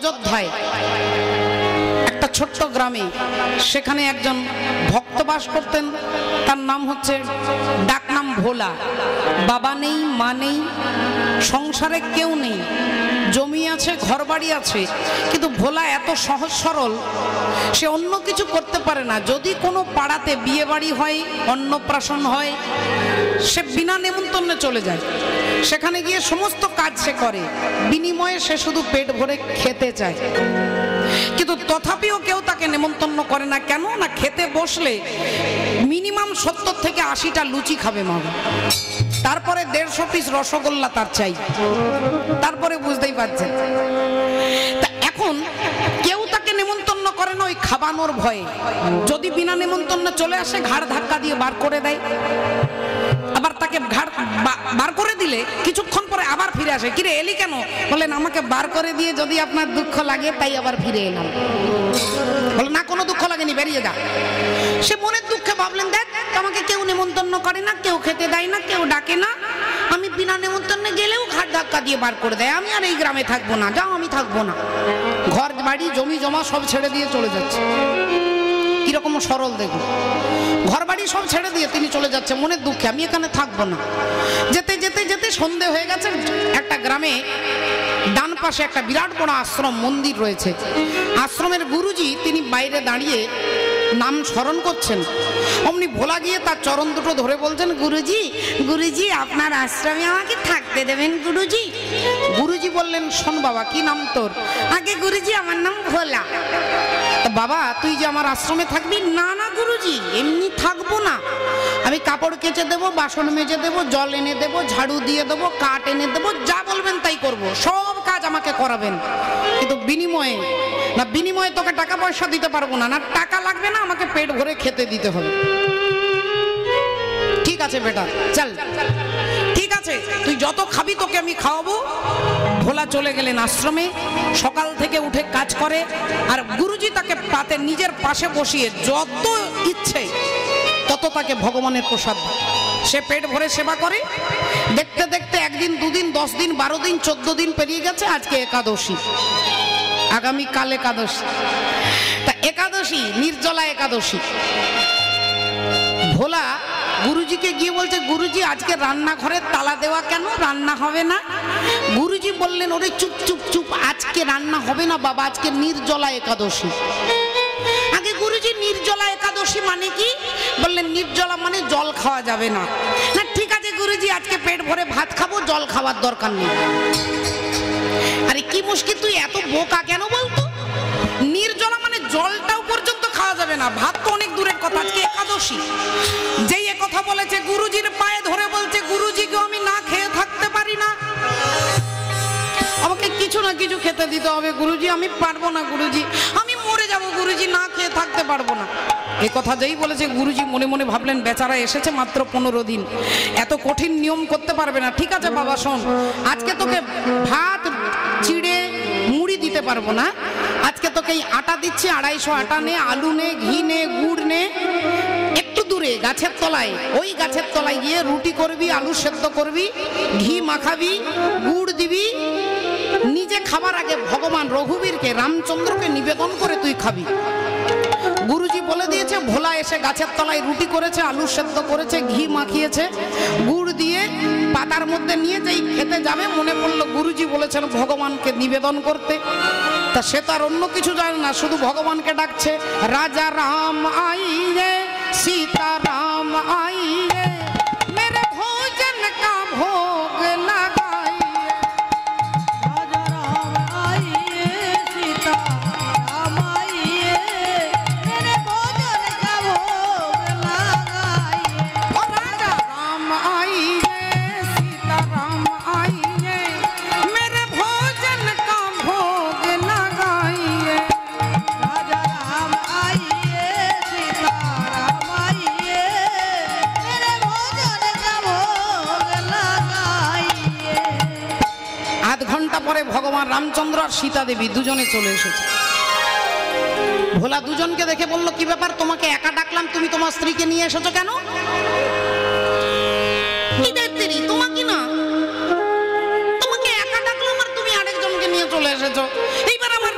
অযোধ্যায় একটা ছোট্ট গ্রামে, সেখানে একজন ভক্ত বাস করতেন। তার নাম হচ্ছে, ডাক নাম ভোলা। বাবা নেই, মা নেই, সংসারে কেউ নেই, জমি আছে, ঘরবাড়ি আছে, কিন্তু ভোলা এত সহজ সরল, সে অন্য কিছু করতে পারে না। যদি কোনো পাড়াতে বিয়ে বাড়ি হয়, অন্নপ্রাশন হয়, সে বিনা নেমন্তন্নে চলে যায়। সেখানে গিয়ে সমস্ত কাজ সে করে, বিনিময়ে সে শুধু পেট ভরে খেতে চায়। কিন্তু তথাপিও কেউ তাকে নেমন্তন্ন করে না। কেন না, খেতে বসলে মিনিমাম 70 থেকে 80টা লুচি খাবে মা, তারপরে 150 পিস রসগোল্লা তার চাই, তারপরে বুঝতেই পারছেন। তা এখন কেউ তাকে নেমন্তন্ন করে না ওই খাবানোর ভয়ে। যদি বিনা নেমন্তন্ন চলে আসে, ঘাড় ধাক্কা দিয়ে বার করে দেয়। আবার তাকে ঘাড় বার করে দিলে কিছুক্ষণ পরে আবার ফিরে আসে। কিরে এলি কেন? বলেন আমাকে বার করে দিয়ে যদি আপনার দুঃখ লাগে তাই আবার ফিরে এলাম। বলে না, কোনো দুঃখ লাগেনি, বেরিয়ে যা। সে মনের দুঃখে ভাবলেন, দেখ আমাকে কেউ নেমন্তন্ন করে না, কেউ খেতে দেয় না, কেউ ডাকে না, আমি বিনা নেমন্তন্নে গেলেও ঘাড় ধাক্কা দিয়ে বার করে দেয়, আমি আর এই গ্রামে থাকবো না, যাও আমি থাকবো না। ঘর বাড়ি জমি জমা সব ছেড়ে দিয়ে চলে যাচ্ছে। কিরকম সরল দেখুন, ঘর বাড়ি সব ছেড়ে দিয়ে তিনি চলে যাচ্ছে মনের দুঃখে, আমি এখানে থাকবো না। যেতে যেতে যেতে সন্ধে হয়ে গেছে। একটা গ্রামে ডান পাশে একটা বিরাট বড় আশ্রম মন্দির রয়েছে। আশ্রমের গুরুজি তিনি বাইরে দাঁড়িয়ে নাম স্মরণ করছেন। অমনি ভোলা গিয়ে তার চরণ দুটো ধরে বলছেন, গুরুজি গুরুজি আপনার আশ্রমে আমাকে থাকতে দেবেন গুরুজি। গুরুজি বললেন, শোন বাবা, কি নাম তোর? আগে গুরুজি আমার নাম ভোলা। বাবা তুই যে আমার আশ্রমে থাকবি? না না গুরুজি, এমনি থাকবো না, আমি কাপড় কেচে দেবো, বাসন মেজে দেবো, জল এনে দেবো, ঝাড়ু দিয়ে দেবো, কাঠ এনে দেবো, যা বলবেন তাই করব, সব কাজ আমাকে করাবেন। কিন্তু বিনিময়ে না, বিনিময়ে তোকে টাকা পয়সা দিতে পারবো না, না টাকা লাগবে না, আমাকে পেট ভরে খেতে দিতে হবে। ঠিক আছে বেটা, চল, ঠিক আছে, তুই যত খাবি তোকে আমি খাওয়াবো। ভোলা চলে গেলেন আশ্রমে। সকাল থেকে উঠে কাজ করে, আর গুরুজি তাকে পাতে নিজের পাশে বসিয়ে যত ইচ্ছে তত তাকে ভগবানের প্রসাদ দেয়। সে পেট ভরে সেবা করে। দেখতে দেখতে একদিন, দুদিন, 10 দিন, 12 দিন, 14 দিন পেরিয়ে গেছে। আজকে একাদশী, আগামীকাল একাদশী। তা একাদশী, নির্জলা একাদশী। ভোলা গুরুজিকে গিয়ে বলছে, গুরুজি আজকে রান্নাঘরে তালা দেওয়া কেন, রান্না হবে না? গুরুজি বললেন, ওরে চুপ চুপ চুপ, আজকে রান্না হবে না বাবা, আজকে নির্জলা একাদশী। আগে গুরুজি নির্জলা একাদশী মানে কি? বললেন নির্জলা মানে জল খাওয়া যাবে না। না ঠিক আছে গুরুজি, আজকে পেট ভরে ভাত খাবো, জল খাওয়ার দরকার নেই। আরে কি মুশকিল, তুই এত বোকা কেন বলতো? নির্জলা মানে জলটাও পর্যন্ত খাওয়া যাবে না, ভাত তো অনেক দূরের কথা, আজকে একাদশী। যেই এ কথা বলেছে, গুরুজির পায়ে ধরে বলছে, গুরুজিকেও আমি না খেয়ে থাকতে পারি না, আমাকে কিছু না কিছু খেতে দিতে হবে গুরুজি, আমি পারবো না গুরুজি, আমি মরে যাবো গুরুজি, না খেয়ে থাকতে পারবো না। এ কথা যেই বলেছে, গুরুজি মনে মনে ভাবলেন, বেচারা এসেছে মাত্র 15 দিন, এত কঠিন নিয়ম করতে পারবে না। ঠিক আছে বাবা শোন, আজকে তোকে ভাত চিড়ে মুড়ি দিতে পারবো না, আজকে তোকে এই আটা দিচ্ছি, 250 আটা নে, আলু নে, ঘি নে, গুড় নে, একটু দূরে গাছের তলায়, ওই গাছের তলায় গিয়ে রুটি করবি, আলু সেদ্ধ করবি, ঘি মাখাবি, গুড় দিবি, নিজে খাবার আগে ভগবান রঘুবীরকে, রামচন্দ্রকে নিবেদন করে তুই খাবি। গুরুজি বলে দিয়েছে। ভোলা এসে গাছের তলায় রুটি করেছে, আলু সেদ্ধ করেছে, ঘি মাখিয়েছে, গুড় দিয়ে পাতার মধ্যে নিয়ে যেই খেতে যাবে, মনে পড়লো গুরুজি বলেছেন ভগবানকে নিবেদন করতে। তা সে তার অন্য কিছু জানে না, শুধু ভগবানকে ডাকছে, রাজা রাম আইয়ে, सीता राम आइए, मेरे भोजन का भोग लगाइए, राजा राम आइए, सीता राम आइए, मेरे भोजन का भोग लगाइए। और राजा राम आइए, सीता राम आइए, मेरे भोजन का भोग लगाइए, राजा राम आइए, सीता राम आइए, मेरे भोजन का भोग लगाइए। आध घंटा परे भगवान रामचंद्र और सीता देवी दुजने चले एसेছে। ভোলা দুজনকে দেখে বলল, কি ব্যাপার, তোমাকে একা ডাকলাম, তুমি তোমার স্ত্রীকে নিয়ে এসেছো কেন? তোমাকে না, তোমাকে একা ডাকলাম আর তুমি আরেকজনকে নিয়ে চলে এসেছো। এইবার আমার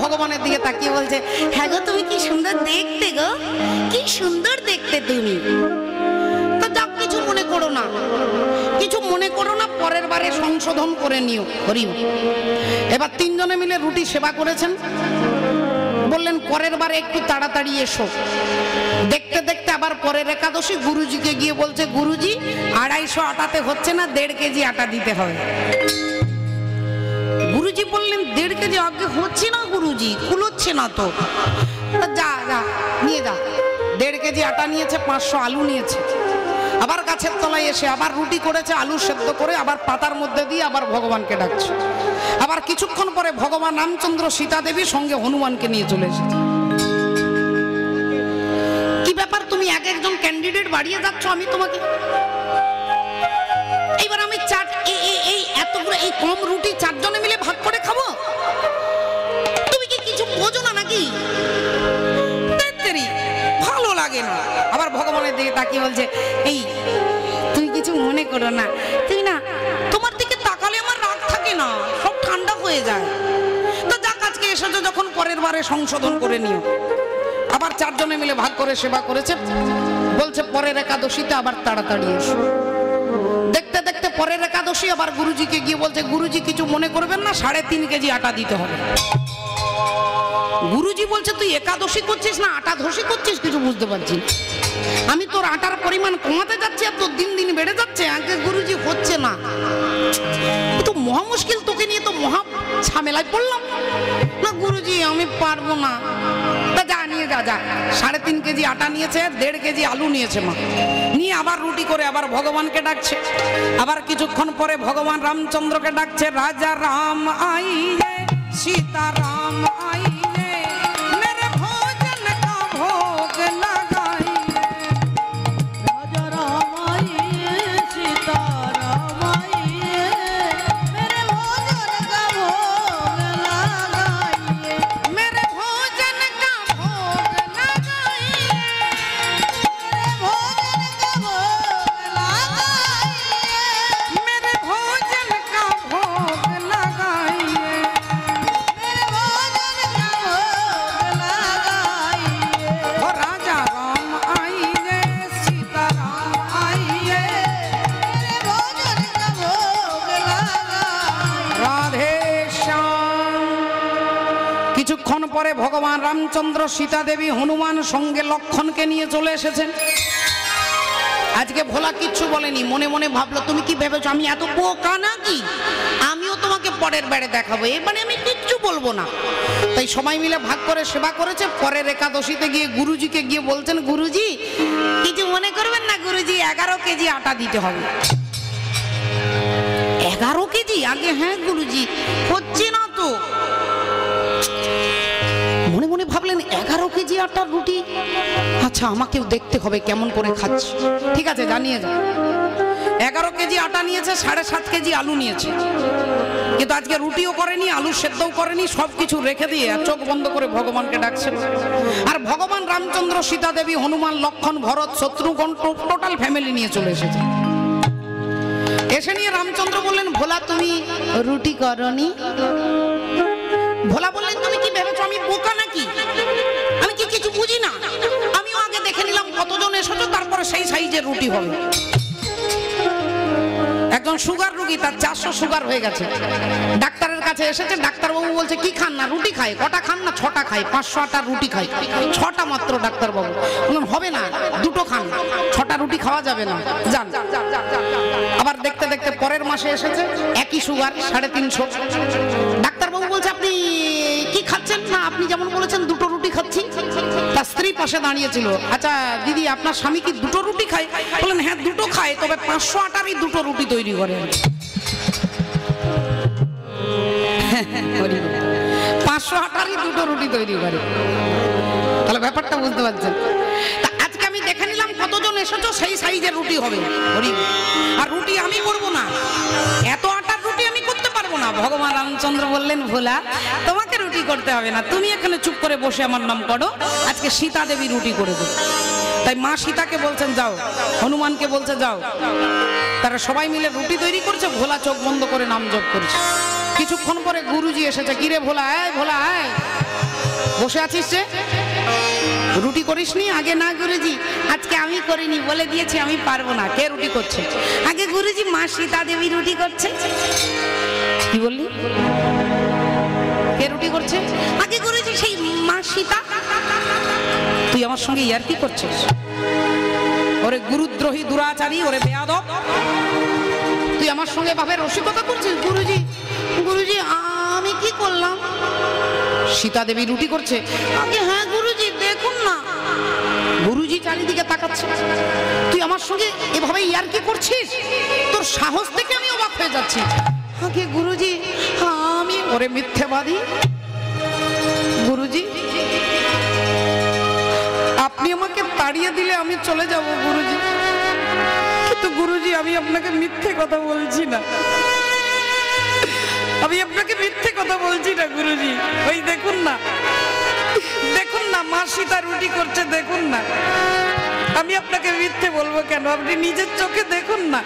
ভগবানের দিকে তাকিয়ে বলছে, হ্যাঁ গো তুমি কি সুন্দর দেখতে গো, কি সুন্দর দেখতে তুমি। তো যাক, কিছু মনে করো না, কিছু মনে করো না, পরের বারে সংশোধন করে নিও। হরিম। এবার তিনজনে মিলে রুটি সেবা করেছেন। বললেন পরের বারে একটু তাড়াতাড়ি এসো। দেখতে দেখতে আবার পরের একাদশী গুরুজিকে গিয়ে বলছে, গুরুজি 250 আটাতে হচ্ছে না, 1.5 কেজি আটা দিতে হবে। গুরুজি বললেন 1.5 কেজি আগে হচ্ছে না গুরুজি, কুলোচ্ছে না তো। যা যা নিয়ে যা। 1.5 কেজি আটা নিয়েছে, 500 আলু নিয়েছে। আবার গাছের তলায় এসে আবার রুটি করেছে, আলু সেদ্ধ করে আবার পাতার মধ্যে দিয়ে আবার ভগবানকে ডাকছে। আবার কিছুক্ষণ পরে ভগবান রামচন্দ্র সীতা দেবী সঙ্গে হনুমানকে নিয়ে চলে এসেছে। কি ব্যাপার, তুমি এক একজন ক্যান্ডিডেট বাড়িয়ে যাচ্ছ, আমি তোমাকে এইবার আমি এই এতগুলো এই কম রুটি 4 জনে মিলে ভাগ করে খাবো? তুমি কি কিছু বোঝো না নাকি? ভালো লাগে না। আবার ভগবানের দিকে তাকিয়ে বলছে, এই তুমি কিছু মনে করো না, তুমি না, তোমার দিকে তাকালে আমার রাগ থাকে না, সব ঠান্ডা হয়ে যায়। তো যাক, আজকে এসেছো যখন, পরের বারে সংশোধন করে নিও। আবার 4 জনে মিলে ভাগ করে সেবা করেছে। বলছে পরের একাদশীতে আবার তাড়াতাড়ি এসো। দেখতে দেখতে পরের একাদশী আবার গুরুজিকে গিয়ে বলছে, গুরুজি কিছু মনে করবেন না, 3.5 কেজি আটা দিতে হবে। গুরুজি বলছে, তুই একাদশী করছিস না আটা ধসি করছিস, কিছু বুঝতে পারছি না। আমি তোর আটার পরিমাণ কমাতে যাচ্ছি আর তোর দিন দিন বেড়ে যাচ্ছে। আগে গুরুজি হচ্ছে না, তো মহা মুশকিল, তোকে নিয়ে তো মহা ঝামেলায় পড়লাম না। গুরুজি আমি পারবো না। তা যা নিয়ে যা। 3.5 কেজি আটা নিয়েছে, 1.5 কেজি আলু নিয়েছে মা, নিয়ে আবার রুটি করে আবার ভগবানকে ডাকছে। আবার কিছুক্ষণ পরে ভগবান রামচন্দ্রকে ডাকছে, রাজা রাম আইয়ে सीता राम आइए, मेरे भोजन का भोग लगाइए। राजा राम आइए, सीता राम आइए, मेरे भोजन का भोग लगाइए। मेरे भोजन का भोग लगाइए, मेरे भोजन का भोग लगाइए, मेरे भोजन का भोग लगाइए। কিছুক্ষণ পরে ভগবান রামচন্দ্র সীতা দেবী হনুমান সঙ্গে লক্ষণকে নিয়ে চলে এসেছেন। আজকে ভোলা কিচ্ছু বলেনি, মনে মনে ভাবলো তুমি কি ভেবেছো আমি এত বোকা নাকি, আমিও তোমাকে পরের বারে দেখাবো, এবারে আমি কিচ্ছু বলবো না। তাই সবাই মিলে ভাগ করে সেবা করেছে। পরের একাদশীতে গিয়ে গুরুজিকে গিয়ে বলছেন, গুরুজি কিছু মনে করবেন না, গুরুজি 11 কেজি আটা দিতে হবে। 11 কেজি আগে? হ্যাঁ গুরুজি, হচ্ছে না তো। মনে মনে ভাবলেন 11 কেজি আটার রুটি, আচ্ছা আমাকেও দেখতে হবে কেমন করে খাচ্ছে। ঠিক আছে, জানিয়ে যাও। 11 কেজি আটা নিয়েছে, 7.5 কেজি আলু নিয়েছে। কিন্তু আজকে রুটিও করেনি, আলু সেদ্ধও করেনি, সবকিছু রেখে দিয়ে চোখ বন্ধ করে ভগবানকে ডাকছে। আর ভগবান রামচন্দ্র সীতা দেবী হনুমান লক্ষণ ভরত শত্রুঘ্ন টোটাল ফ্যামিলি নিয়ে চলে এসেছে। এসে নিয়ে রামচন্দ্র বললেন, ভোলা তুমি রুটি করনি? ভোলা বললেন, তুমি কি ভেবেছো আমি বোকা নাকি, আমি কি কিছু বুঝি না? আমিও আগে দেখে নিলাম কতজন এসেছো, তারপরে সেই সাইজের রুটি হবে। একজন সুগার রোগী, তার 400 সুগার হয়ে গেছে, ডাক্তারের কাছে এসেছে। ডাক্তারবাবু বলছে কি খান না? রুটি খায়। কটা খান না? 6টা খাই। 500 আটার রুটি খাই। 6টা মাত্র। ডাক্তারবাবু বললেন হবে না, 2টো খান, 6টা রুটি খাওয়া যাবে না, যান। আবার দেখতে দেখতে পরের মাসে এসেছে, একই সুগার, 350। ডাক্তারবাবু বলছে আপনি কি খাচ্ছেন? না আপনি যেমন বলেছেন 2টো রুটি খাচ্ছি। তার স্ত্রী পাশে দাঁড়িয়েছিল, আচ্ছা দিদি আপনার স্বামী কি 2টো রুটি খায়? বললেন হ্যাঁ 2টো খায়, তবে 500 আটারই 2টো রুটি তৈরি করেন। 500 আটারই 2টো রুটি তৈরি করে। তাহলে ব্যাপারটা বুঝতে পারছেন? তা আজকে আমি দেখে নিলাম কতজন এসেছো, সেই সাইজের রুটি হবে। আর রুটি আমি করবো না, এত আটার রুটি আমি করতে পারবো না। ভগবান রামচন্দ্র বললেন, ভোলা তোমাকে রুটি করতে হবে না, তুমি এখানে চুপ করে বসে আমার নাম করো, আজকে সীতা দেবী রুটি করে দেবে। তাই মা সীতাকে বলছেন যাও, হনুমানকে বলছে যাও। তারা সবাই মিলে রুটি তৈরি করছে, ভোলা চোখ বন্ধ করে নাম জপ করছে। কিছুক্ষণ পরে গুরুজি এসেছে, কিরে ভোলা, ভোলা বসে আছিস যে রুটি করিসনি আগে? না গুরুজি, আজকে আমি করিনি, বলে দিয়েছি আমি পারবো না। কে রুটি করছে? আগে গুরুজি মা সীতা দেবী রুটি করছে। কি বললি? কে রুটি করছে? আগে গুরুজি সেই মা সীতা। তুই আমার সঙ্গে ইয়ার্কি করছিস? ওরে গুরুদ্রোহী দুরাচারী, ওরে বেয়াদব, তুই আমার সঙ্গে ভাবে রসিকতা করছিস? গুরুজি, গুরুজি আমি কি করলাম? সীতা দেবী রুটি করছে। আগে হ্যাঁ গুরুজি দেখুন না। গুরুজি চারিদিকে তাকাচ্ছে, তুই আমার সঙ্গে এভাবে ইয়ার্কি করছিস? তোর সাহস দেখে আমি অবাক হয়ে যাচ্ছি। আগে গুরুজি আমি। ওরে মিথ্যাবাদী! গুরুজি আপনি আমাকে তাড়িয়ে দিলে আমি চলে যাব গুরুজি, কিন্তু গুরুজি আমি আপনাকে মিথ্যে কথা বলছি না, আমি আপনাকে মিথ্যে কথা বলছি না গুরুজি। ওই দেখুন না, দেখুন না মা সীতা রুটি করছে, দেখুন না। আমি আপনাকে মিথ্যে বলবো কেন? আপনি নিজের চোখে দেখুন না,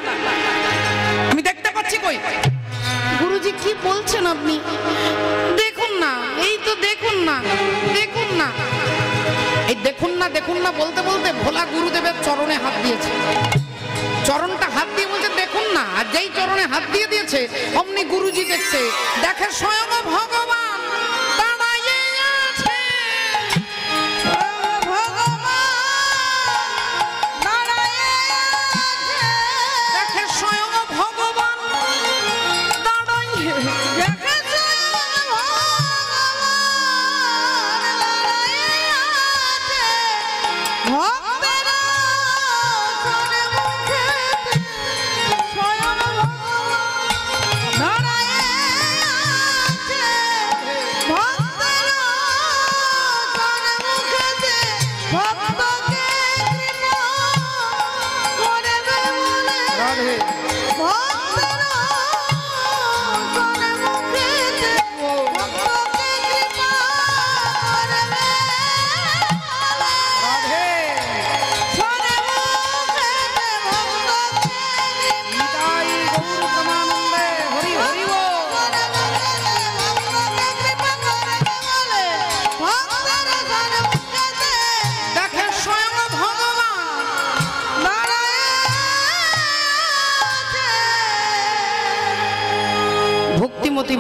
আমি দেখতে পাচ্ছি। কই গুরুজি কি বলছেন আপনি? দেখুন না, এই তো দেখুন না, দেখুন না। এই দেখুন না দেখুন না বলতে বলতে ভোলা গুরুদেবের চরণে হাত দিয়েছে। চরণটা হাত দিয়ে বলছে দেখুন না, আর যেই চরণে হাত দিয়ে দিয়েছে অমনি গুরুজি দেখছে, দেখে স্বয়ং ভগবান দাঁড়াইয়ে আছে। দেখে স্বয়ং ভগবান দাঁড়াইয়ে,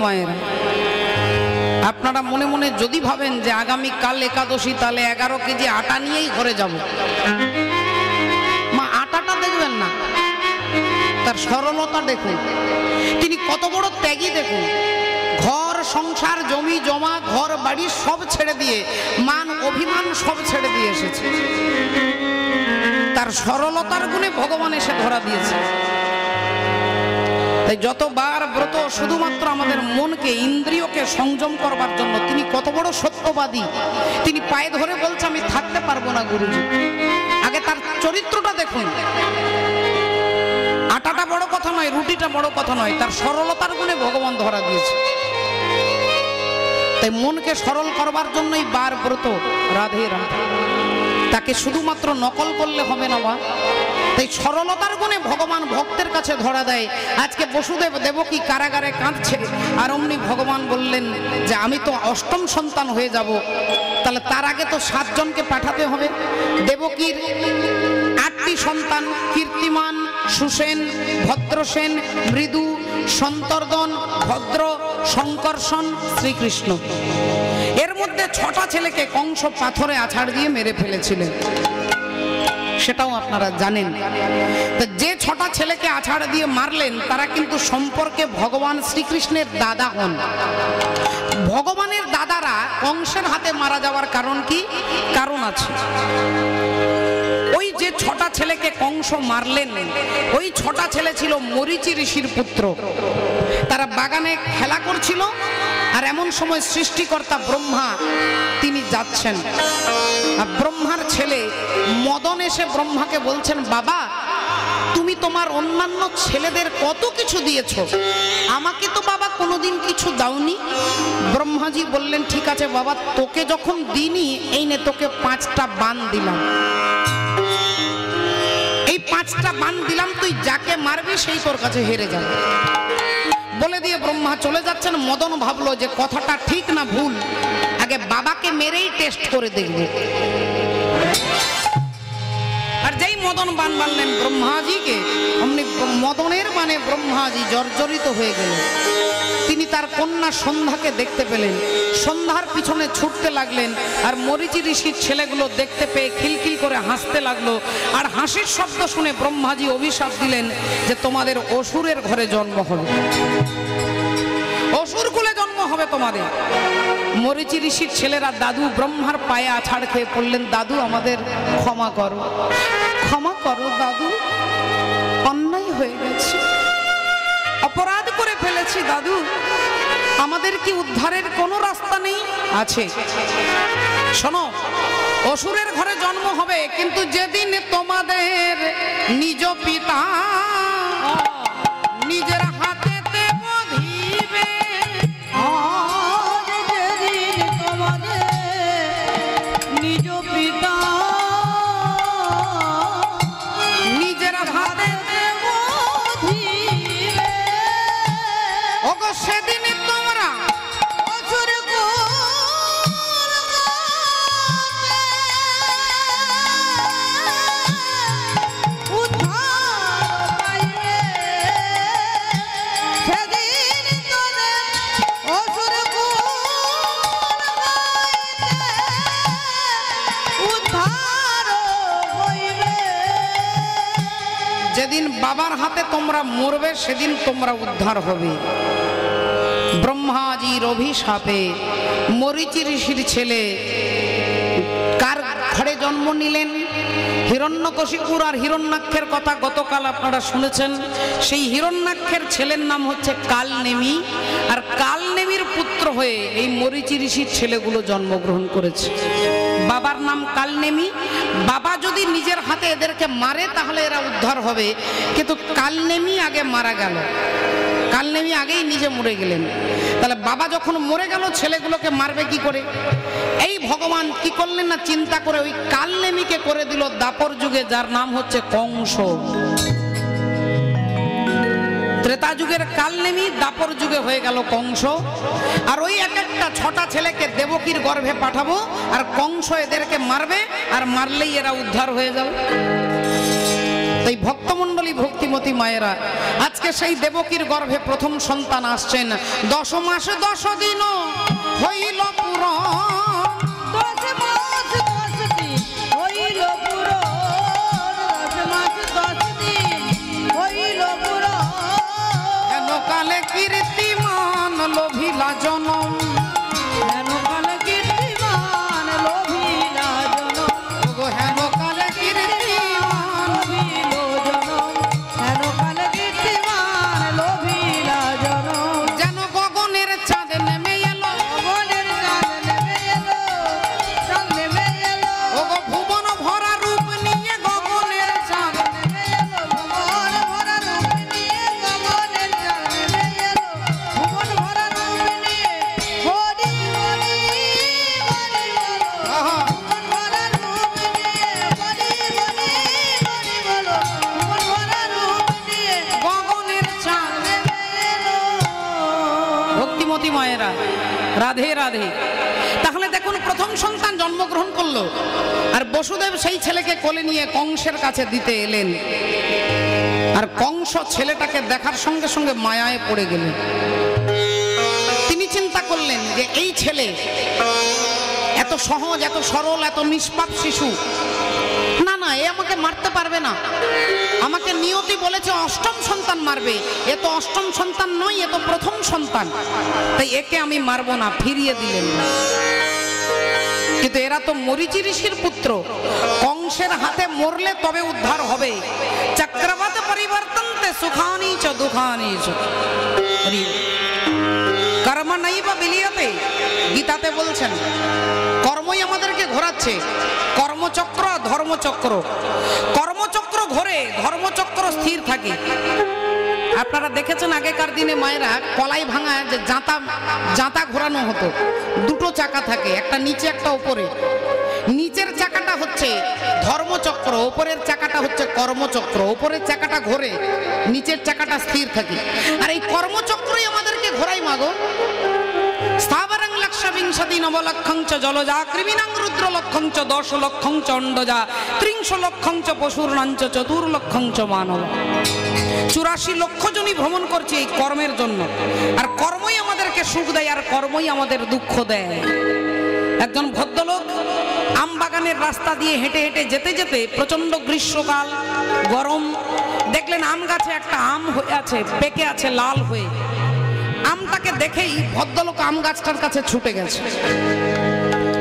মায়েরা আপনারা মনে মনে যদি ভাবেন যে আগামী কাল একাদশী তাহলে 11 কেজি আটা নিয়েই ঘরে যাব, মা আটাটা দেখবেন না, তার সরলতা দেখুন, তিনি কত বড় ত্যাগী দেখুন। ঘর সংসার জমি জমা ঘর বাড়ি সব ছেড়ে দিয়ে, মান অভিমান সব ছেড়ে দিয়ে এসেছে। তার সরলতার গুণে ভগবান এসে ধরা দিয়েছে। তাই যতবার ব্রত শুধুমাত্র আমাদের মনকে ইন্দ্রিয়কে সংযম করবার জন্য। তিনি কত বড় সত্যবাদী, তিনি পায়ে ধরে বলছে আমি থাকতে পারবো না গুরুজি। আগে তার চরিত্রটা দেখুন। আটাটা বড় কথা নয়, রুটিটা বড় কথা নয়, তার সরলতার গুণে ভগবান ধরা দিয়েছে। তাই মনকে সরল করবার জন্যই বার ব্রত। রাধে রাধে। তাকে শুধুমাত্র নকল করলে হবে না বা। তাই সরলতার গুণে ভগবান ভক্তের কাছে ধরা দেয়। আজকে বসুদেব দেবকী কারাগারে কাঁদছে, আর অমনি ভগবান বললেন যে আমি তো অষ্টম সন্তান হয়ে যাব, তাহলে তার আগে তো 7 জনকে পাঠাতে হবে। দেবকীর 8টি সন্তান, কীর্তিমান, সুসেন, ভদ্রসেন, মৃদু, সন্তর্দন, ভদ্র, শঙ্কর্ষণ, শ্রীকৃষ্ণ। এর মধ্যে 6টা ছেলেকে কংস পাথরে আছাড় দিয়ে মেরে ফেলেছিলেন, সেটাও আপনারা জানেন। তো যে 6টা ছেলেকে আছাড় দিয়ে মারলেন তারা কিন্তু সম্পর্কে ভগবান শ্রীকৃষ্ণের দাদা হন। ভগবানের দাদারা কংসের হাতে মারা যাওয়ার কারণ কি? কারণ আছে। ওই যে 6টা ছেলেকে কংস মারলেন, ওই 6টা ছেলে ছিল মরীচি ঋষির পুত্র। তারা বাগানে খেলা করছিল, আর এমন সময় সৃষ্টিকর্তা ব্রহ্মা তিনি যাচ্ছেন। আর ব্রহ্মার ছেলে মদন এসে ব্রহ্মাকে বলছেন, বাবা তুমি তোমার অন্যান্য ছেলেদের কত কিছু দিয়েছ, আমাকে তো বাবা কোনোদিন কিছু দাওনি। ব্রহ্মাজি বললেন, ঠিক আছে বাবা, তোকে যখন দিইনি, এই নে তোকে 5টা বান দিলাম। এই 5টা বান দিলাম, তুই যাকে মারবি সেই তোর কাছে হেরে যাবে। বলে দিয়ে ব্রহ্মা চলে যাচ্ছেন। মদন ভাবলো যে কথাটা ঠিক না ভুল, আগে আগে বাবাকে মেরেই টেস্ট করে দেখবে। আর যেই মদন বান বানলেন ব্রহ্মাজিকে, অমনি মদনের মানে ব্রহ্মাজি জর্জরিত হয়ে গেলেন। তিনি তার কন্যা সন্ধ্যাকে দেখতে পেলেন, সন্ধ্যার পিছনে ছুটতে লাগলেন। আর মরীচি ঋষির ছেলেগুলো দেখতে পেয়ে খিলখিল করে হাসতে লাগলো। আর হাসির শব্দ শুনে ব্রহ্মাজি অভিশাপ দিলেন যে তোমাদের অসুরের ঘরে জন্ম হবে, অসুর কুলে জন্ম হবে তোমাদের। মরীচি ঋষির ছেলেরা দাদু ব্রহ্মার পায়ে আছাড় খেয়ে পড়লেন, দাদু আমাদের ক্ষমা করো, ক্ষমা করো দাদু, অন্যায় হয়ে গেছে, অপরাধ করে ফেলেছি দাদু, আমাদের কি উদ্ধারের কোনো রাস্তা নেই? আছে, শোনো, অসুরের ঘরে জন্ম হবে, কিন্তু যেদিন তোমাদের নিজ পিতা নিজের হাতে বধিবে, যেদিন তোমাদের নিজ পিতা নিজের হাতে বধিবে, ওগো সেদিন তোমরা অসুর উদ্ধার পাইবে, সেদিন তোদের অসুর উদ্ধার হইবে। যেদিন বাবার হাতে তোমরা মরবে সেদিন তোমরা উদ্ধার হবে। ব্রহ্মাজির অভিশাপে মরীচি ঋষির ছেলে কার ঘরে জন্ম নিলেন? হিরণ্যকশিপুর আর হিরণ্যাক্ষের কথা গতকাল আপনারা শুনেছেন। সেই হিরণ্যাক্ষের ছেলের নাম হচ্ছে কালনেমি, আর কালনেমির পুত্র হয়ে এই মরীচি ঋষির ছেলেগুলো জন্মগ্রহণ করেছে। বাবার নাম কালনেমি। বাবা যদি নিজের হাতে এদেরকে মারে তাহলে এরা উদ্ধার হবে, কিন্তু কালনেমি আগে মারা গেল, কালনেমি আগেই নিজে মরে গেলেন। তাহলে বাবা যখন মরে গেল ছেলেগুলোকে মারবে কি করে? এই ভগবান কি করলেন না, চিন্তা করে ওই কালনেমিকে করে দিল দাপর যুগে, যার নাম হচ্ছে কংস। ত্রেতা যুগের কালনেমি দাপর যুগে হয়ে গেল কংস। আর ওই এক একটা 6টা ছেলেকে দেবকীর গর্ভে পাঠাবো, আর কংস এদেরকে মারবে, আর মারলেই এরা উদ্ধার হয়ে যাবে। তাই ভক্তমণ্ডলী ভক্তিমতী মায়েরা, আজকে সেই দেবকীর গর্ভে প্রথম সন্তান আসছেন। 10 মাস 10 দিন হইল পুরন, 10 মাস 10 দিন হইল পুরন, 10 মাস 10 দিন হইল পুরন, হেন কালে কীর্তিমান লোভিলা জনম, হেন কালে কীর্তিমান লোভিলা জনম, ওগো হেন কালে কীর্তিমান, লোভিল জনম, হেন কালে কীর্তিমান লোভিলা জনম, যেন গগনের চাঁদ নেমে এলো, গগনের চাঁদ নেমে এলো, চাঁদ নেমে এলো, ওগো ভুবন ভরা রূপ নিয়ে গগনের চাঁদ নেমে এলো, ভুবন ভরা রূপ নিয়ে গগনের চাঁদ নেমে এলো, ভুবন ভরা রূপ নিয়ে হরি হরি হরি বলো, আহা, ভুবন ভরা রূপ নিয়ে হরি হরি হরি বলো, ভুবন ভরা রূপ নিয়ে গগনের চাঁদ। নেমে এলো। ভক্তিমতী মায়েরা, রাধে রাধে। তাহলে দেখুন, প্রথম সন্তান জন্মগ্রহণ করলো, আর বসুদেব সেই ছেলেকে কোলে নিয়ে কংসের কাছে দিতে এলেন। আর কংস ছেলেটাকে দেখার সঙ্গে সঙ্গে মায়ায় পড়ে গেলেন। তিনি চিন্তা করলেন যে এই ছেলে এত সহজ, এত সরল, এত নিষ্পাপ শিশু, না না, এ আমাকে মারতে পারবে না। আমাকে নিয়তি বলেছে 8ম সন্তান মারবে, এ তো 8ম সন্তান নয়, এ তো প্রথম সন্তান, তাই একে আমি মারবো না, ফিরিয়ে দিলেন। কিন্তু এরা তো মরীচি ঋষির পুত্র, কংসের হাতে মরলে তবে উদ্ধার হবে। চক্রবত পরিবর্তনতে সুখানি চ দুঃখানি চ, কর্ম নৈব বিলিয়তে, গীতাতে বলছেন কর্মই আমাদেরকে ঘোরাচ্ছে। কর্মচক্র, ধর্মচক্র, কর্মচক্র ঘোরে, ধর্মচক্র স্থির থাকে। আপনারা দেখেছেন আগেকার দিনে মায়েরা কলাই ভাঙা যে জাঁতা ঘোরানো হতো, 2টো চাকা থাকে, একটা নিচে একটা উপরে। নিচের চাকাটা হচ্ছে ধর্মচক্র, উপরের চাকাটা হচ্ছে কর্মচক্র। উপরের চাকাটা ঘোরে, নিচের চাকাটা স্থির থাকে। আর এই কর্মচক্রই আমাদেরকে ঘোরাই মাগো। স্থাবরং লক্ষবিংশতি নবলক্ষং চ জলজা কৃমিণাং রুদ্রলক্ষং চ 10 লক্ষং চ অণ্ডজা 30 লক্ষং চ পশুর্ণাং চ 4 লক্ষং চ মানব। 84 লক্ষ জনই ভ্রমণ করছে এই কর্মের জন্য। আর কর্মই আমাদেরকে সুখ দেয়, আর কর্মই আমাদের দুঃখ দেয়। একজন ভদ্রলোক আম বাগানের রাস্তা দিয়ে হেঁটে হেঁটে যেতে যেতে, প্রচন্ড গ্রীষ্মকাল, গরম, দেখলেন আম গাছে একটা আম হয়ে আছে, পেকে আছে লাল হয়ে। আমটাকে দেখেই ভদ্রলোক আম গাছটার কাছে ছুটে গেছে।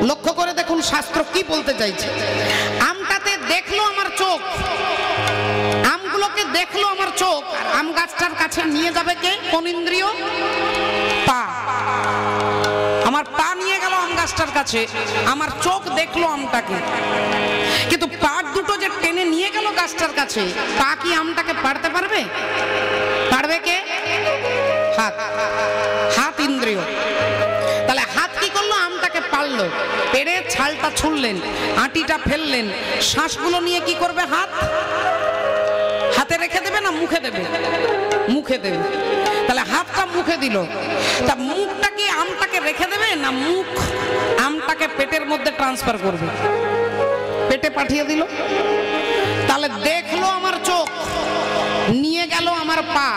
লক্ষ্য করে দেখুন শাস্ত্র কি বলতে চাইছে। আমটাতে দেখলো আমার চোখ, আমগুলোকে দেখলো আমার চোখ, আর আম গাছটার কাছে নিয়ে যাবে কে? কোন ইন্দ্রিয়? পা। আমার পা নিয়ে গেল আম গাছটার কাছে, আমার চোখ দেখলো আমটাকে, কিন্তু পা দুটো যে টেনে নিয়ে গেল গাছটার কাছে, পা কি আমটাকে পারতে পারবে? পারবে কে? হাত। হাত ইন্দ্রিয়। তাহলে হাত কি করলো? আমটাকে পারলো, পেড়ে ছালটা ছুঁড়লেন, আটিটা ফেললেন, শ্বাসগুলো নিয়ে কি করবে? হাত হাতে রেখে দেবে না মুখে দেবে? মুখে দেবে। তাহলে হাতটা মুখে দিল, তা মুখটা কি আমটাকে রেখে দেবে না মুখ আমটাকে পেটের মধ্যে ট্রান্সফার করবে? পেটে পাঠিয়ে দিল। তাহলে দেখলো আমার চোখ, নিয়ে গেল আমার পা,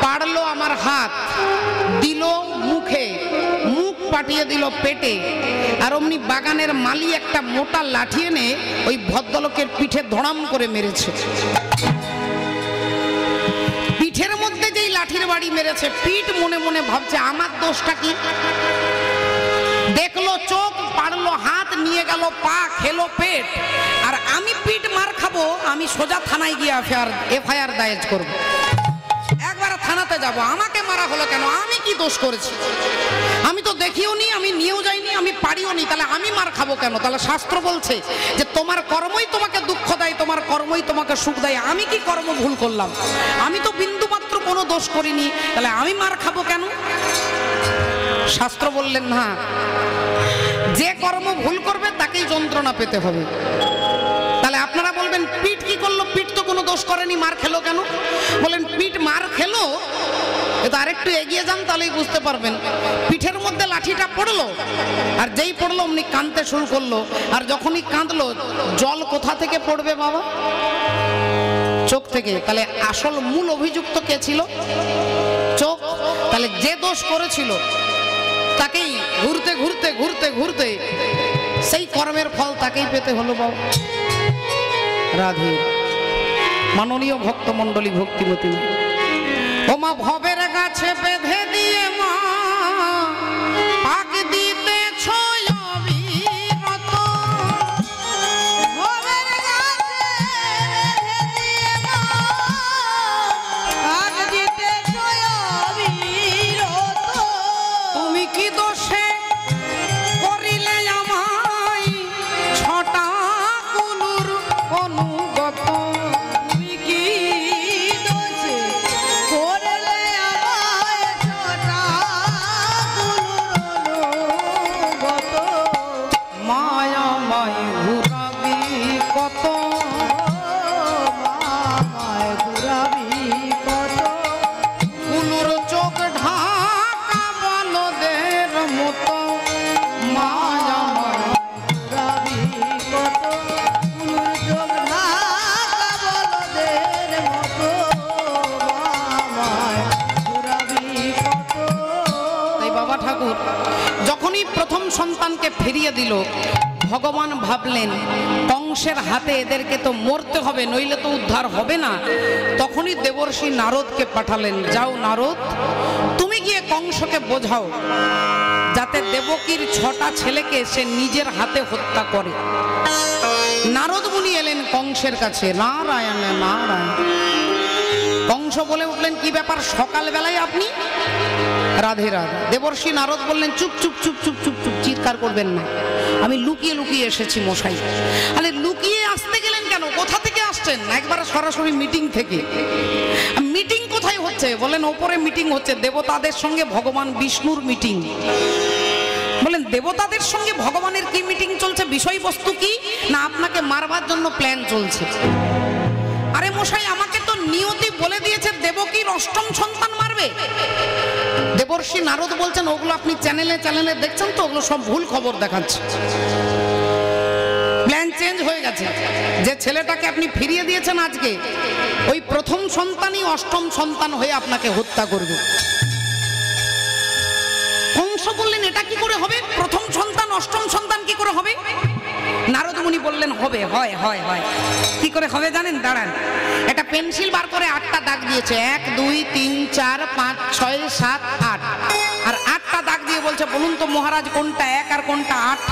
পারলো আমার হাত, দিল মুখে, মুখ পাঠিয়ে দিল পেটে। আর অমনি বাগানের মালি একটা মোটা লাঠি এনে ওই ভদ্রলোকের পিঠে ধড়াম করে মেরেছে। পিঠের মধ্যে যেই লাঠির বাড়ি মেরেছে, পিঠ মনে মনে ভাবছে আমার দোষটা কি? দেখলো চোখ, পারলো হাত, নিয়ে গেল পা, খেলো পেট, আর আমি পিঠ মার খাবো। আমি সোজা থানায় গিয়ে এফআইআর দায়ের করবো। একবার থানাতে যাব, আমাকে মারা হলো কেন? আমি কি দোষ করেছি? আমি তো দেখিও নি, আমি নিয়েও যাইনি, আমি পারিও নি, তাহলে আমি মার খাবো কেন? তাহলে শাস্ত্র বলছে যে তোমার কর্মই তোমাকে দুঃখ দেয়, তোমার কর্মই তোমাকে সুখ দেয়। আমি কি কর্ম ভুল করলাম? আমি তো বিন্দু মাত্র কোনো দোষ করিনি, তাহলে আমি মার খাবো কেন? শাস্ত্র বললেন না, যে কর্ম ভুল করবে তাকেই যন্ত্রণা পেতে হবে। তাহলে আপনারা বলবেন পিঠ কি করলো? পিঠ তো কোনো দোষ করেনি, মার খেলো কেন? বলেন পিঠ মার খেলো, এটা আরেকটু এগিয়ে যান তাহলেই বুঝতে পারবেন। পিঠের মধ্যে লাঠিটা পড়লো, আর যেই পড়লো অমনি কাঁদতে শুরু করলো। আর যখনই কাঁদলো, জল কোথা থেকে পড়বে বাবা? চোখ থেকে। তাহলে আসল মূল অভিযুক্ত কে ছিল? চোখ। তাহলে যে দোষ করেছিল তাকেই ঘুরতে ঘুরতে ঘুরতে ঘুরতে সেই কর্মের ফল তাকেই পেতে হলো বাবা। রাধে। মাননীয় ভক্তমণ্ডলী, ভক্তিমতী ও মা, ভবের গাছে বেঁধে দিয়ে মা পাক দিতেছ অবিরত। ভবের গাছে বেঁধে দিয়ে মা পাক দিতেছ অবিরত। তুমি কি দোষে করিলে আমায় ছটা কুলুর অনুগত? তুমি কি দোষে করলে আমায় ছটা কুলুর অনুগত? মায়াময় ঘুরাবি কত, মামায় ঘুরাবি কত? কুলুর চোখ ঢাকা বলদের মতো। মায়াময় ঘুরাবি কত? কুলুর চোখ ঢাকা বলদের মতো। মামায় ঘুরাবি কত? তাই বাবা ঠাকুর যখনই প্রথম সন্তানকে ফিরিয়ে দিল, ভগবান ভাবলেন কংসের হাতে এদেরকে তো মরতে হবে, নইলে তো উদ্ধার হবে না। তখনই দেবর্ষি নারদকে পাঠালেন, যাও নারদ, তুমি গিয়ে কংসকে বোঝাও যাতে দেবকীর 6টা ছেলেকে সে নিজের হাতে হত্যা করে। নারদ মুনি এলেন কংসের কাছে। নারায়ণ নারায়ণ। কংস বলে উঠলেন, কি ব্যাপার সকালবেলায় আপনি? রাধে রাধে। দেবর্ষি নারদ বললেন, চুপ চুপ চুপ চুপ চুপ চুপ, চিৎকার করবেন না, আমি লুকিয়ে লুকিয়ে এসেছি মশাই। আরে লুকিয়ে আসতে গেলেন কেন? কোথা থেকে আসছেন? একবার সরাসরি মিটিং থেকে। মিটিং কোথায় হচ্ছে? বলেন ওপরে মিটিং হচ্ছে, দেবতাদের সঙ্গে ভগবান বিষ্ণুর মিটিং। বলেন দেবতাদের সঙ্গে ভগবানের কি মিটিং চলছে? বিষয়বস্তু কি? না আপনাকে মারবার জন্য প্ল্যান চলছে? আরে মশাই, আমাকে তো নিয়তি বলে দিয়েছে দেবকীর অষ্টম সন্তান মারবে। দেবর্ষি নারদ বলছেন, ওগুলো আপনি চ্যানেলে চ্যানেলে দেখছেন তো, ওগুলো সব ভুল খবর দেখাচ্ছে, প্ল্যান চেঞ্জ হয়ে গেছে। যে ছেলেটাকে আপনি ফিরিয়ে দিয়েছেন আজকে, ওই প্রথম সন্তানই অষ্টম সন্তান হয়ে আপনাকে হত্যা করবে। কংস বললেন, এটা কি করে হবে? প্রথম সন্তান অষ্টম সন্তান কি করে হবে? নারদ মুনি বললেন, হবে, হয় হয় হয়। কি করে হবে জানেন? দাঁড়ান, একটা পেন্সিল বার করে 8টা দাগ দিয়েছে, 1 2 3 4 5 6 7 8, আর 8টা দাগ দিয়ে বলছে, বলুন তো মহারাজ কোনটা 1 আর কোনটা 8?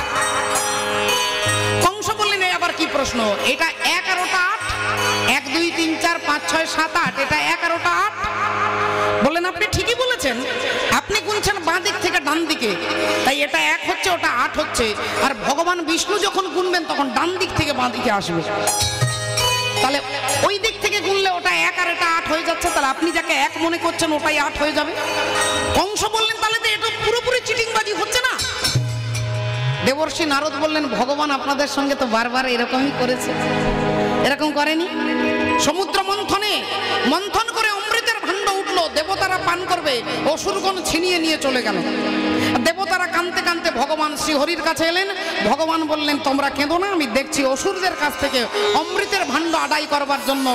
কংস বললেন, এই আবার কি প্রশ্ন? এটা 1 আর ওটা 8, 1 2 3 4 5 6 7 8, এটা 1 আর ওটা 8। বললেন, আপনি ঠিকই বলেছেন, আপনি গুনছেন বাঁ দিক থেকে ডান দিকে, তাই এটা 1 হচ্ছে, ওটা 8 হচ্ছে। আর ভগবান বিষ্ণু যখন গুনবেন তখন ডান দিক থেকে বাঁ দিকে আসবে, তাহলে ওই দিক থেকে গুনলে ওটা 1 আর এটা 8 হয়ে যাচ্ছে, তাহলে আপনি যাকে 1 মনে করছেন ওটাই 8 হয়ে যাবে। কংস বললেন, তাহলে তো এটা পুরোপুরি চিটিংবাজি হচ্ছে না? দেবর্ষি নারদ বললেন, ভগবান আপনাদের সঙ্গে তো বারবার এরকমই করেছে, এরকম করেনি? সমুদ্র মন্থন করে অমৃতের ভাণ্ড উঠলো, দেবতারা পান করবে, অসুরগণ ছিনিয়ে নিয়ে চলে গেল। দেবতারা কাঁদতে কাঁদতে ভগবান শ্রীহরির কাছে এলেন। ভগবান বললেন, তোমরা কেঁদো না, আমি দেখছি। অসুরদের কাছ থেকে অমৃতের ভাণ্ড আদায় করবার জন্য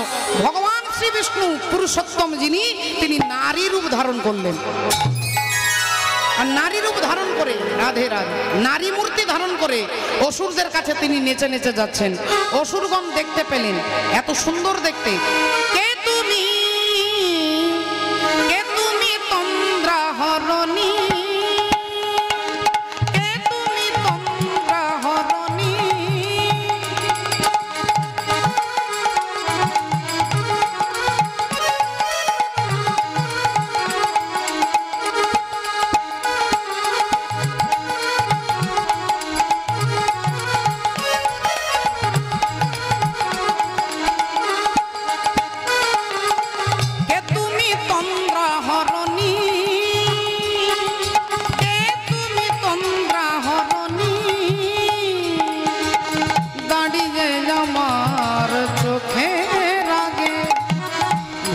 ভগবান শ্রী বিষ্ণু পুরুষোত্তম যিনি, তিনি নারী রূপ ধারণ করলেন। আর নারী রূপ ধারণ করে, রাধে রাধে, নারী মূর্তি ধারণ করে অসুরদের কাছে তিনি নেচে নেচে যাচ্ছেন। অসুরগণ দেখতে পেলেন, এত সুন্দর দেখতে। কে তুমি, কে তুমি তন্দ্রা হরণী, কে তুমি তন্দ্রা হরণী,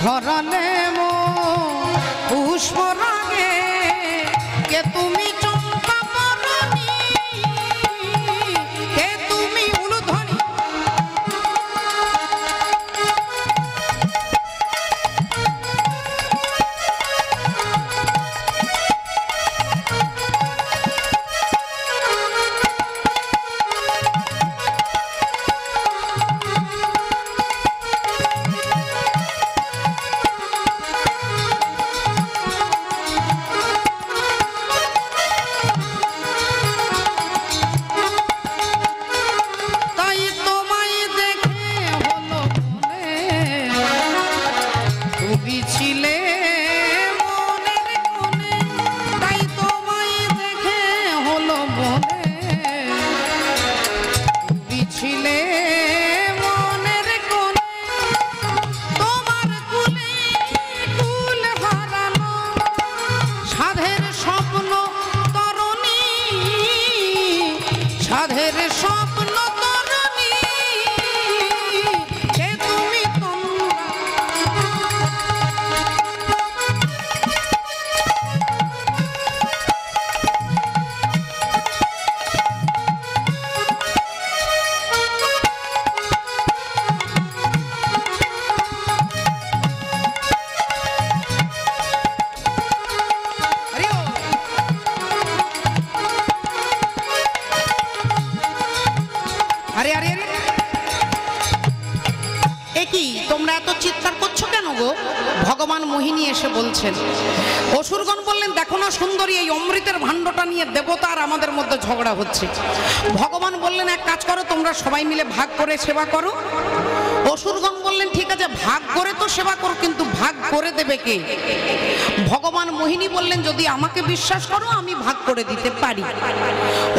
ধরালে মো পুষ্প রাগে, কে তুমি চম্পা বরণী, কে তুমি উলুধ্বনি। ভগবান মোহিনী এসে বলছেন, অসুরগণ বললেন, দেখো না সুন্দরী, এই অমৃতের ভাণ্ডটা নিয়ে দেবতা আর আমাদের মধ্যে ঝগড়া হচ্ছে। ভগবান বললেন, এক কাজ করো, তোমরা সবাই মিলে ভাগ করে সেবা করো। অসুরগণ বললেন, ঠিক আছে, ভাগ করে তো সেবা করো, কিন্তু ভাগ করে দেবে কে? ভগবান মোহিনী বললেন, যদি আমাকে বিশ্বাস করো আমি ভাগ করে দিতে পারি।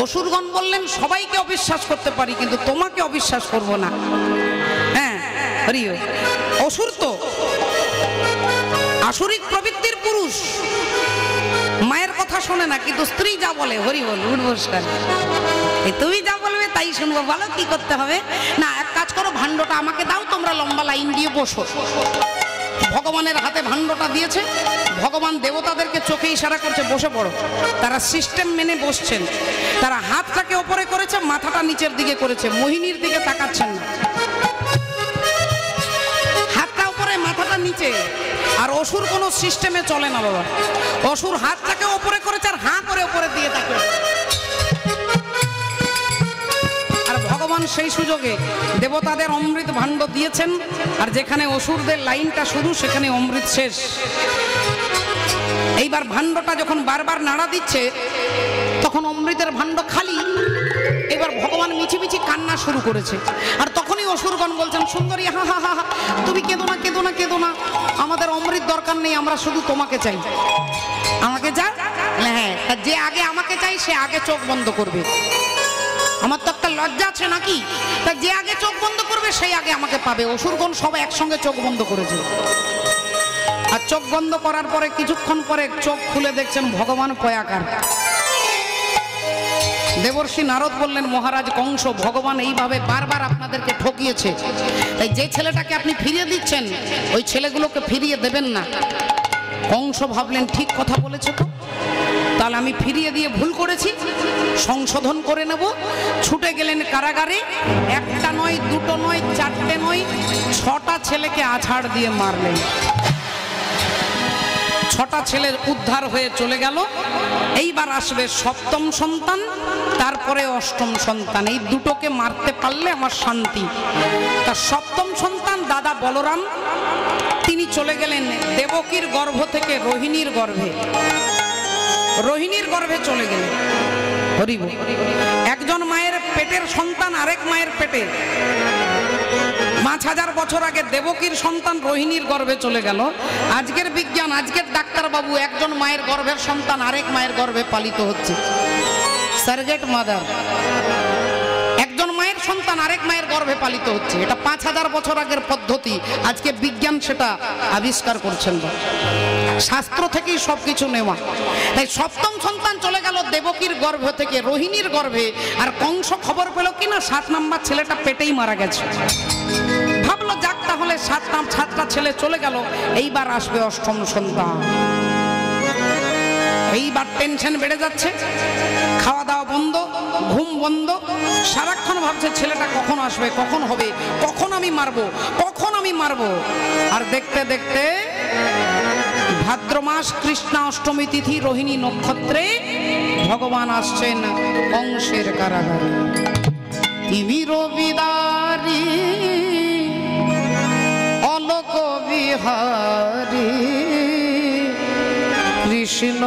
অসুরগণ বললেন, সবাইকে অবিশ্বাস করতে পারি, কিন্তু তোমাকে অবিশ্বাস করব না। হ্যাঁ, হরিও, অসুর তো আসরিক প্রবৃত্তির পুরুষ, মায়ের কথা শোনে না, কিন্তু স্ত্রী যা বলে হরি বল উঠবস করে। তুমি যা বলবে তাই শুনবো, বলো কি করতে হবে। না, এক কাজ করো, ভাণ্ডটা আমাকে দাও, তোমরা লম্বা লাইন দিয়ে বসো। ভগবানের হাতে ভাণ্ডটা দিয়েছে, ভগবান দেবতাদেরকে চোখে ইশারা করছে বসে পড়ো। তারা সিস্টেম মেনে বসছেন। তারা হাতটাকে ওপরে করেছে, মাথাটা নিচের দিকে করেছে, মোহিনীর দিকে তাকাচ্ছেন না। হাতটা উপরে, মাথাটা নিচে। আর অসুর কোনো সিস্টেমে চলে না বাবা। অসুর হাতটাকে ওপরে করেছে আর হাঁ করে ওপরে দিয়ে থাকে। আর ভগবান সেই সুযোগে দেবতাদের অমৃত ভাণ্ড দিয়েছেন, আর যেখানে অসুরদের লাইনটা শুরু সেখানে অমৃত শেষ। এইবার ভাণ্ডটা যখন বারবার নাড়া দিচ্ছে তখন অমৃতের ভাণ্ড খালি। এবার ভগবান মিছিমিছি কান্না শুরু করেছে। আর তখনই অসুরগণ বলছেন, সুন্দরী হা হা হা, তুমি কেঁদো না, কেঁদো না, কেঁদো না, আমাদের অমৃত দরকার নেই, আমরা শুধু তোমাকে চাই। আমাকে চাই? হ্যাঁ, যে আগে আমাকে চাই সে আগে চোখ বন্ধ করবে। আমার তো একটা লজ্জা আছে নাকি? তা যে আগে চোখ বন্ধ করবে সেই আগে আমাকে পাবে। অসুরগণ সব একসঙ্গে চোখ বন্ধ করেছে। আর চোখ বন্ধ করার পরে কিছুক্ষণ পরে চোখ খুলে দেখছেন ভগবান পয়াকার। দেবর্ষি নারদ বললেন, মহারাজ কংস, ভগবান এইভাবে বারবার আপনাদেরকে ঠকিয়েছে, তাই যে ছেলেটাকে আপনি ফিরিয়ে দিচ্ছেন ওই ছেলেগুলোকে ফিরিয়ে দেবেন না। কংস ভাবলেন, ঠিক কথা বলেছে তো, তাহলে আমি ফিরিয়ে দিয়ে ভুল করেছি, সংশোধন করে নেব। ছুটে গেলেন কারাগারে। একটা নয়, দুটো নয়, চারটে নয়, 6টা ছেলেকে আছাড় দিয়ে মারলেন। 6টা ছেলের উদ্ধার হয়ে চলে গেল। এইবার আসবে 7ম সন্তান, তারপরে 8ম সন্তান। এই দুটোকে মারতে পারলে আমার শান্তি। তার 7ম সন্তান দাদা বলরাম, তিনি চলে গেলেন দেবকীর গর্ভ থেকে রোহিণীর গর্ভে। রোহিণীর গর্ভে চলে গেলেন। হরিব, একজন মায়ের পেটের সন্তান আরেক মায়ের পেটে। 5000 বছর আগে দেবকীর সন্তান রোহিণীর গর্ভে চলে গেল। আজকের বিজ্ঞান, আজকের ডাক্তারবাবু, একজন মায়ের গর্ভের সন্তান আরেক মায়ের গর্ভে পালিত হচ্ছে। সারগেট মাদার, একজন মায়ের সন্তান আরেক মায়ের গর্ভে পালিত হচ্ছে। এটা 5000 বছর আগের পদ্ধতি, আজকে বিজ্ঞান সেটা আবিষ্কার করছেন। শাস্ত্র থেকেই সবকিছু নেওয়া। তাই 7ম সন্তান চলে গেল দেবকীর গর্ভ থেকে রোহিণীর গর্ভে। আর কংস খবর পেল কিনা 7 নম্বর ছেলেটা পেটেই মারা গেছে। ভাবলো যাক, তাহলে 7টা ছেলে চলে গেল, এইবার আসবে 8ম সন্তান। এইবার টেনশন বেড়ে যাচ্ছে, খাওয়া দাওয়া বন্ধ, ঘুম বন্ধ, সারাক্ষণ ভাবছে ছেলেটা কখন আসবে, কখন হবে, কখন আমি মারবো, কখন আমি মারবো। আর দেখতে দেখতে ভাদ্র মাস কৃষ্ণা অষ্টমী তিথি রোহিণী নক্ষত্রে ভগবান আসছেন কংসের কারাগারে। তিমির বিদারি অলোক বিহারী কৃষ্ণ।